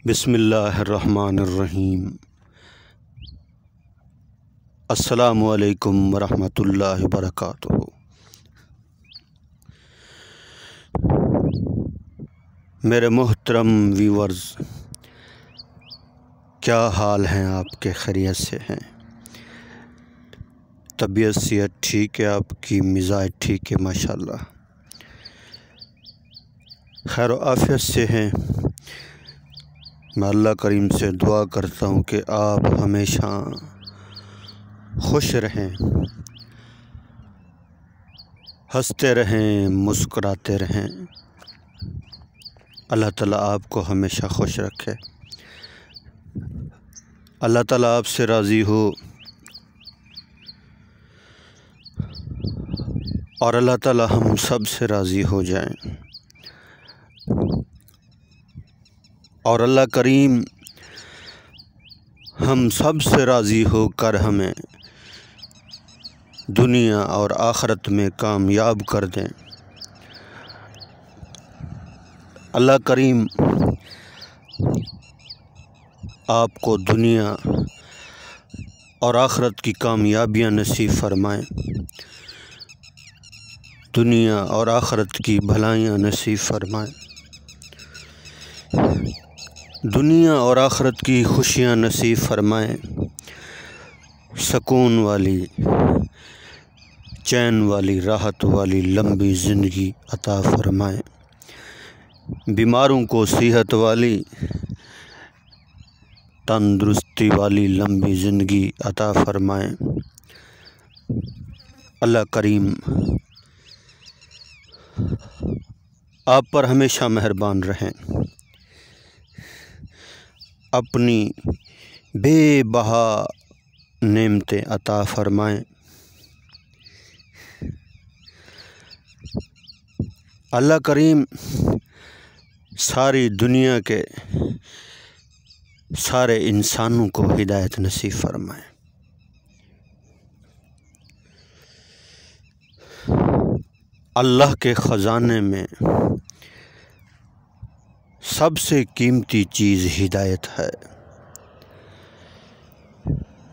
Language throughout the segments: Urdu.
بسم اللہ الرحمن الرحیم۔ السلام علیکم ورحمۃ اللہ وبرکاتہ۔ میرے محترم ویورز، کیا حال ہیں آپ کے؟ خیریت سے ہیں؟ طبیعت صحت ٹھیک ہے؟ آپ کی مزاج ٹھیک ہے؟ ماشاءاللہ خیر و عافیت سے ہیں۔ میں اللہ کریم سے دعا کرتا ہوں کہ آپ ہمیشہ خوش رہیں، ہنستے رہیں، مسکراتے رہیں۔ اللہ تعالیٰ آپ کو ہمیشہ خوش رکھے۔ اللہ تعالیٰ آپ سے راضی ہو اور اللہ تعالیٰ ہم سب سے راضی ہو جائیں، اور اللہ کریم ہم سب سے راضی ہو کر ہمیں دنیا اور آخرت میں کامیاب کر دیں۔ اللہ کریم آپ کو دنیا اور آخرت کی کامیابیاں نصیب فرمائیں، دنیا اور آخرت کی بھلائیاں نصیب فرمائیں، دنیا اور آخرت کی خوشیاں نصیب فرمائیں، سکون والی، چین والی، راحت والی لمبی زندگی عطا فرمائیں، بیماروں کو صحت والی، تندرستی والی لمبی زندگی عطا فرمائیں۔ اللہ کریم آپ پر ہمیشہ مہربان رہیں، اپنی بے بہا نعمتیں عطا فرمائیں۔ اللہ کریم ساری دنیا کے سارے انسانوں کو ہدایت نصیب فرمائیں۔ اللہ کے خزانے میں سب سے قیمتی چیز ہدایت ہے۔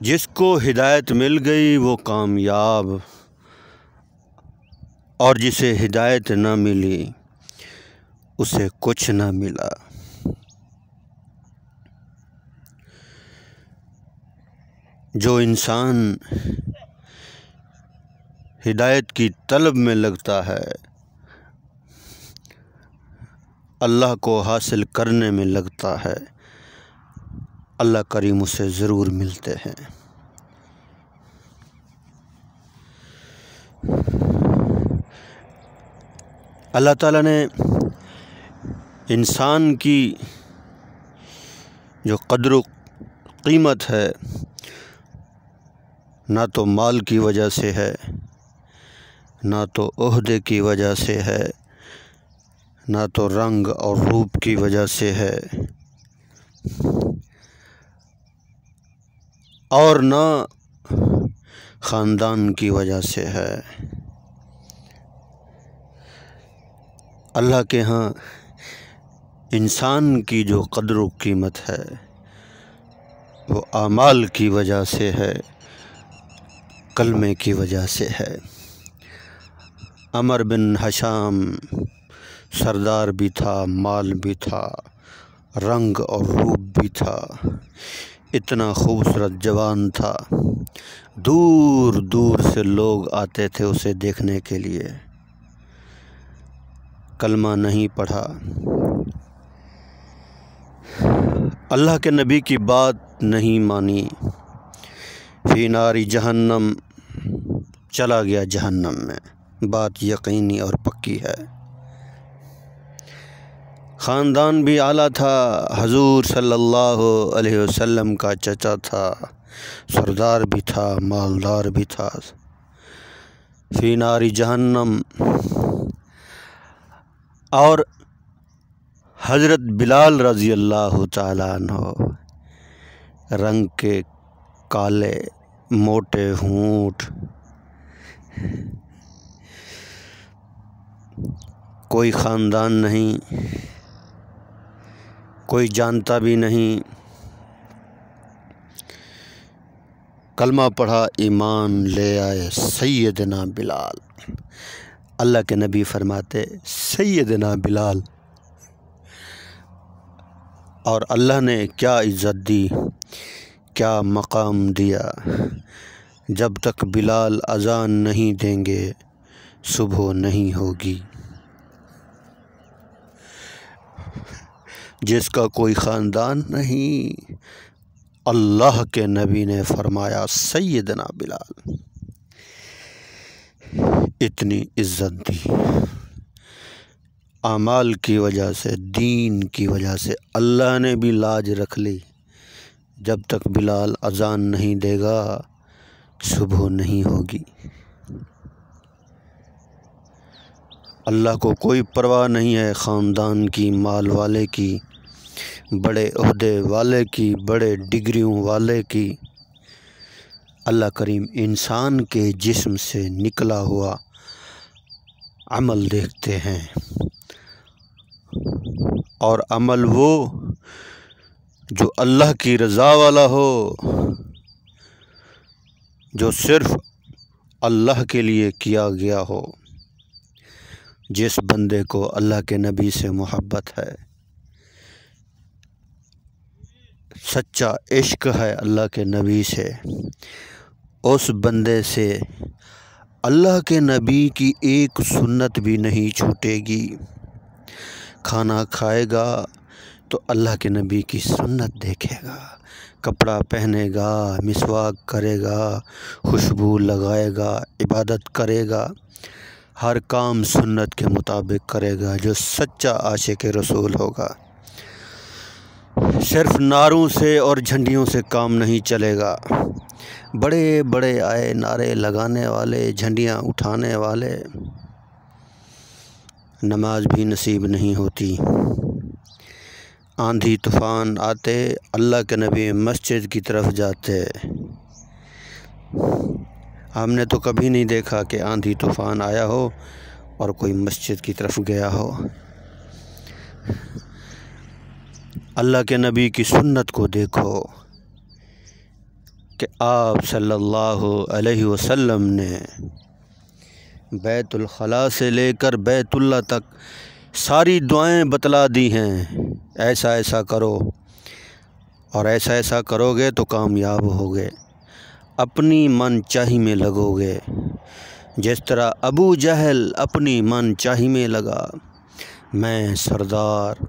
جس کو ہدایت مل گئی وہ کامیاب، اور جسے ہدایت نہ ملی اسے کچھ نہ ملا۔ جو انسان ہدایت کی طلب میں لگتا ہے، اللہ کو حاصل کرنے میں لگتا ہے، اللہ کریم اسے ضرور ملتے ہیں۔ اللہ تعالیٰ نے انسان کی جو قدر و قیمت ہے، نہ تو مال کی وجہ سے ہے، نہ تو عہدے کی وجہ سے ہے، نہ تو رنگ اور روپ کی وجہ سے ہے، اور نہ خاندان کی وجہ سے ہے۔ اللہ کے ہاں انسان کی جو قدر و قیمت ہے وہ اعمال کی وجہ سے ہے، کلمے کی وجہ سے ہے۔ عمر بن ہشام سردار بھی تھا، مال بھی تھا، رنگ اور روپ بھی تھا، اتنا خوبصورت جوان تھا، دور دور سے لوگ آتے تھے اسے دیکھنے کے لیے۔ کلمہ نہیں پڑھا، اللہ کے نبی کی بات نہیں مانی، فی ناری جہنم، چلا گیا جہنم میں۔ بات یقینی اور پکی ہے۔ خاندان بھی اعلیٰ تھا، حضور صلی اللہ علیہ وسلم کا چچا تھا، سردار بھی تھا، مالدار بھی تھا، فی ناری جہنم۔ اور حضرت بلال رضی اللہ تعالیٰ عنہ، رنگ کے کالے، موٹے ہونٹ، کوئی خاندان نہیں، کوئی جانتا بھی نہیں، کلمہ پڑھا ایمان لے آئے سیدنا بلال۔ اللہ کے نبی فرماتے سیدنا بلال، اور اللہ نے کیا عزت دی، کیا مقام دیا۔ جب تک بلال اذان نہیں دیں گے صبح نہیں ہوگی۔ جس کا کوئی خاندان نہیں، اللہ کے نبی نے فرمایا سیدنا بلال، اتنی عزت دی۔ اعمال کی وجہ سے، دین کی وجہ سے اللہ نے بھی لاج رکھ لی۔ جب تک بلال اذان نہیں دے گا صبح نہیں ہوگی۔ اللہ کو کوئی پرواہ نہیں ہے خاندان کی، مال والے کی، بڑے عہدے والے کی، بڑے ڈگریوں والے کی۔ اللہ کریم انسان کے جسم سے نکلا ہوا عمل دیکھتے ہیں، اور عمل وہ جو اللہ کی رضا والا ہو، جو صرف اللہ کے لیے کیا گیا ہو۔ جس بندے کو اللہ کے نبی سے محبت ہے، سچا عشق ہے اللہ کے نبی سے، اس بندے سے اللہ کے نبی کی ایک سنت بھی نہیں چھوٹے گی۔ کھانا کھائے گا تو اللہ کے نبی کی سنت دیکھے گا، کپڑا پہنے گا، مسواک کرے گا، خوشبو لگائے گا، عبادت کرے گا، ہر کام سنت کے مطابق کرے گا، جو سچا عاشق رسول ہوگا۔ صرف نعروں سے اور جھنڈیوں سے کام نہیں چلے گا۔ بڑے بڑے آئے نعرے لگانے والے، جھنڈیاں اٹھانے والے، نماز بھی نصیب نہیں ہوتی۔ آندھی طوفان آتے، اللہ کے نبی مسجد کی طرف جاتے۔ ہم نے تو کبھی نہیں دیکھا کہ آندھی طوفان آیا ہو اور کوئی مسجد کی طرف گیا ہو۔ اللہ کے نبی کی سنت کو دیکھو کہ آپ صلی اللہ علیہ وسلم نے بیت الخلاء سے لے کر بیت اللہ تک ساری دعائیں بتلا دی ہیں۔ ایسا ایسا کرو، اور ایسا ایسا کرو گے تو کامیاب ہوگے، اپنی من چاہی میں لگو گے۔ جس طرح ابو جہل اپنی من چاہی میں لگا، میں سردار،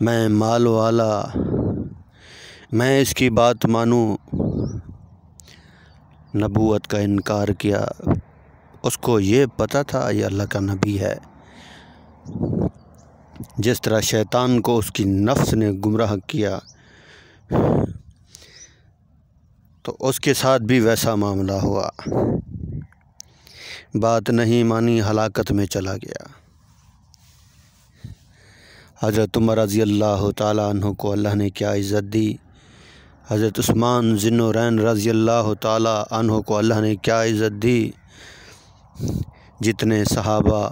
میں مال والا، میں اس کی بات مانوں، نبوت کا انکار کیا۔ اس کو یہ پتہ تھا یہ اللہ کا نبی ہے۔ جس طرح شیطان کو اس کی نفس نے گمراہ کیا، تو اس کے ساتھ بھی ویسا معاملہ ہوا، بات نہیں مانی، ہلاکت میں چلا گیا۔ حضرت عمر رضی اللہ تعالیٰ عنہ کو اللہ نے کیا عزت دی، حضرت عثمان ذی النورین رضی اللہ تعالیٰ عنہ کو اللہ نے کیا عزت دی۔ جتنے صحابہ،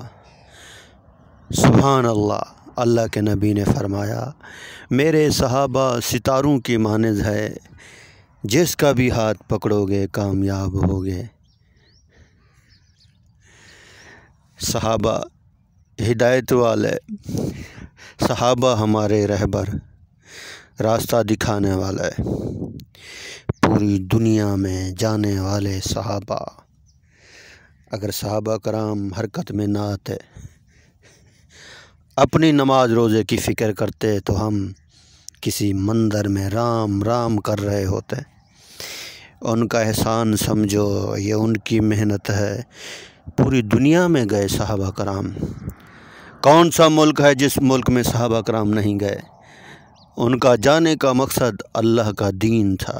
سبحان اللہ، اللہ کے نبی نے فرمایا میرے صحابہ ستاروں کی مانند ہے، جس کا بھی ہاتھ پکڑو گے کامیاب ہوگے۔ صحابہ ہدایت والے، صحابہ ہمارے رہبر، راستہ دکھانے والے، پوری دنیا میں جانے والے صحابہ۔ اگر صحابہ کرام حرکت میں نہ آتے، اپنی نماز روزے کی فکر کرتے، تو ہم کسی مندر میں رام رام کر رہے ہوتے۔ ان کا احسان سمجھو، یہ ان کی محنت ہے۔ پوری دنیا میں گئے صحابہ کرام۔ کون سا ملک ہے جس ملک میں صحابہ کرام نہیں گئے؟ ان کا جانے کا مقصد اللہ کا دین تھا۔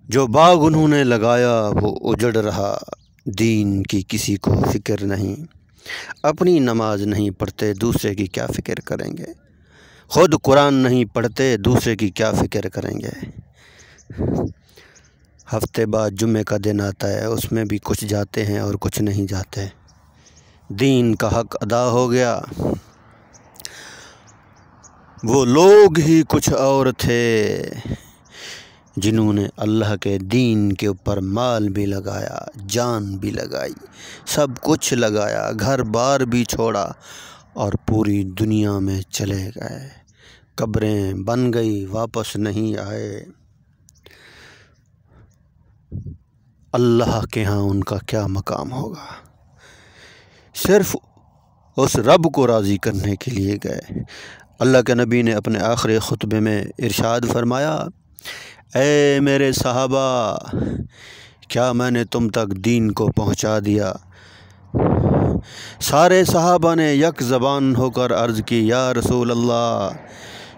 جو باغ انہوں نے لگایا وہ اجڑ رہا، دین کی کسی کو فکر نہیں۔ اپنی نماز نہیں پڑھتے، دوسرے کی کیا فکر کریں گے؟ خود قرآن نہیں پڑھتے، دوسرے کی کیا فکر کریں گے؟ ہفتے بعد جمعے کا دن آتا ہے، اس میں بھی کچھ جاتے ہیں اور کچھ نہیں جاتے۔ دین کا حق ادا ہو گیا۔ وہ لوگ ہی کچھ اور تھے جنہوں نے اللہ کے دین کے اوپر مال بھی لگایا، جان بھی لگائی، سب کچھ لگایا، گھر بار بھی چھوڑا اور پوری دنیا میں چلے گئے۔ قبریں بن گئی، واپس نہیں آئے۔ اللہ کے ہاں ان کا کیا مقام ہوگا؟ صرف اس رب کو راضی کرنے کے لیے گئے۔ اللہ کے نبی نے اپنے آخری خطبے میں ارشاد فرمایا، اے میرے صحابہ، کیا میں نے تم تک دین کو پہنچا دیا؟ سارے صحابہ نے یک زبان ہو کر عرض کی، یا رسول اللہ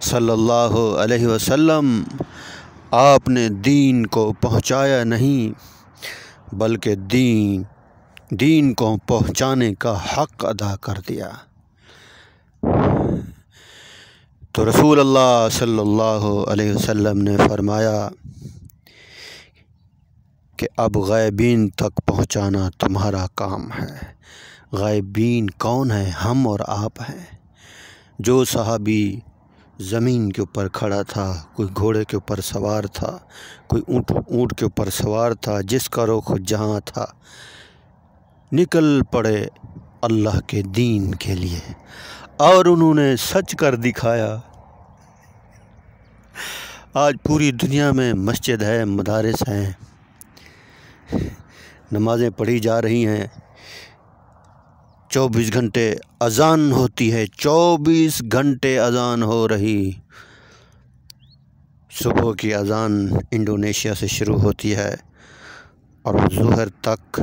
صلی اللہ علیہ وسلم، آپ نے دین کو پہنچایا نہیں بلکہ دین کو پہنچانے کا حق ادا کر دیا۔ تو رسول اللہ صلی اللہ علیہ وسلم نے فرمایا کہ اب غائبین تک پہنچانا تمہارا کام ہے۔ غائبین کون ہے؟ ہم اور آپ ہیں۔ جو صحابی زمین کے اوپر کھڑا تھا، کوئی گھوڑے کے اوپر سوار تھا، کوئی اونٹ کے اوپر سوار تھا، جس کا رخ جہاں تھا، نکل پڑے اللہ کے دین کے لیے اور انہوں نے سچ کر دکھایا۔ آج پوری دنیا میں مسجد ہے، مدارس ہیں، نمازیں پڑھی جا رہی ہیں، 24 گھنٹے اذان ہوتی ہے، 24 گھنٹے اذان ہو رہی۔ صبح کی اذان انڈونیشیا سے شروع ہوتی ہے اور ظہر تک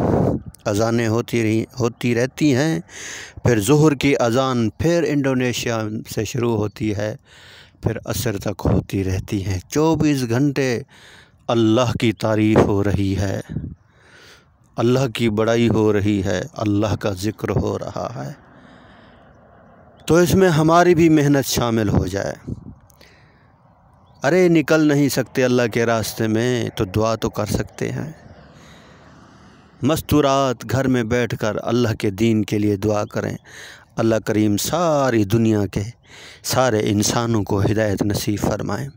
اذانیں ہوتی رہتی ہیں، پھر ظہر کی اذان پھر انڈونیشیا سے شروع ہوتی ہے، پھر عصر تک ہوتی رہتی ہیں۔ 24 گھنٹے اللہ کی تعریف ہو رہی ہے، اللہ کی بڑائی ہو رہی ہے، اللہ کا ذکر ہو رہا ہے۔ تو اس میں ہماری بھی محنت شامل ہو جائے۔ ارے نکل نہیں سکتے اللہ کے راستے میں تو دعا تو کر سکتے ہیں۔ مستورات گھر میں بیٹھ کر اللہ کے دین کے لیے دعا کریں، اللہ کریم ساری دنیا کے سارے انسانوں کو ہدایت نصیب فرمائیں۔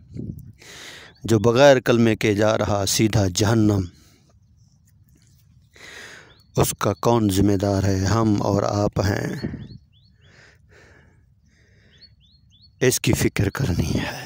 جو بغیر کلمے کے جا رہا سیدھا جہنم، اس کا کون ذمہ دار ہے؟ ہم اور آپ ہیں۔ اس کی فکر کرنی ہے۔